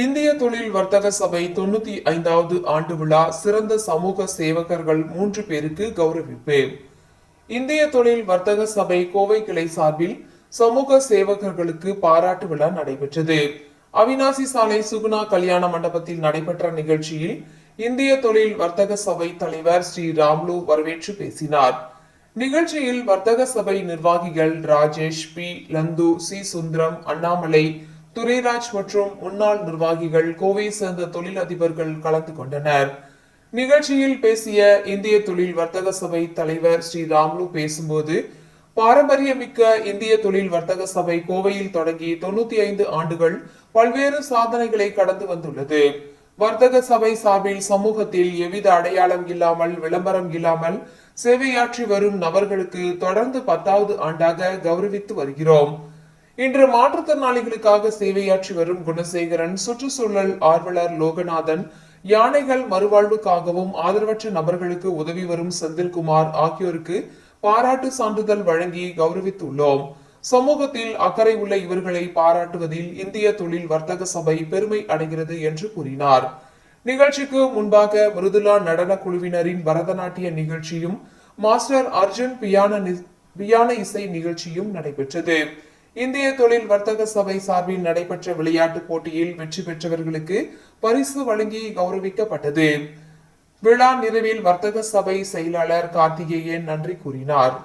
இந்திய தொழில் வர்த்தக சபை 95வது ஆண்டு விழா சிறந்த சமூக சேவகர்கள் 3 பேருக்கு கௌரவிப்பு. இந்திய தொழில் வர்த்தக சபை கோவை கிளை சார்பில் சமூக சேவகர்களுக்கு பாராட்டு விழா நடைபெற்றது. அவினாசி சாலை சுகுணா கல்யாண மண்டபத்தில் நடைபெற்ற நிகழ்ச்சியில் இந்திய தொழில் வர்த்தக சபை தலைவர் ஸ்ரீ ராம்லு வரவேற்று பேசினார். நிகழ்ச்சியில் வர்த்தக சபை நிர்வாகிகள் ராஜேஷ், பி லந்து, சி சுந்தரம், அண்ணாமலை, துரைராஜ் மற்றும் முன்னாள் நிர்வாகிகள், கோவை சேர்ந்த தொழில் அதிபர்கள் கலந்து கொண்டனர். நிகழ்ச்சியில் பேசிய இந்திய தொழில் வர்த்தக சபை தலைவர் ஸ்ரீ ராம்லு பேசும்போது, பாரம்பரியமிக்க இந்திய தொழில் வர்த்தக சபை கோவையில் தொடங்கி 95 ஆண்டுகள் பல்வேறு சாதனைகளை கடந்து வந்துள்ளது. வர்த்தக சபை சார்பில் சமூகத்தில் எவ்வித அடையாளம் இல்லாமல், விளம்பரம் இல்லாமல் சேவையாற்றி வரும் நபர்களுக்கு தொடர்ந்து 10வது ஆண்டாக கௌரவித்து வருகிறோம். இன்று மாற்றுத்திறனாளிகளுக்காக சேவையாற்றி வரும் குணசேகரன், சுற்றுச்சூழல் ஆர்வலர் லோகநாதன், யானைகள் மறுவாழ்வுக்காகவும் ஆதரவற்ற நபர்களுக்கு உதவி வரும் செந்தில்குமார் ஆகியோருக்கு பாராட்டு சான்றிதழ் வழங்கி கௌரவித்துள்ளோம். சமூகத்தில் அக்கறை உள்ள இவர்களை பாராட்டுவதில் இந்திய தொழில் வர்த்தக சபை பெருமை அடைகிறது என்று கூறினார். நிகழ்ச்சிக்கு முன்பாக மிருதுலா நடன குழுவினரின் பரதநாட்டிய நிகழ்ச்சியும் மாஸ்டர் அர்ஜுன் பியானோ இசை நிகழ்ச்சியும் நடைபெற்றது. இந்திய தொழில் வர்த்தக சபை சார்பில் நடைபெற்ற விளையாட்டுப் போட்டியில் வெற்றி பெற்றவர்களுக்கு பரிசு வழங்கி கௌரவிக்கப்பட்டது. விழா நிறைவில் வர்த்தக சபை செயலாளர் கார்த்திகேயன் நன்றி கூறினார்.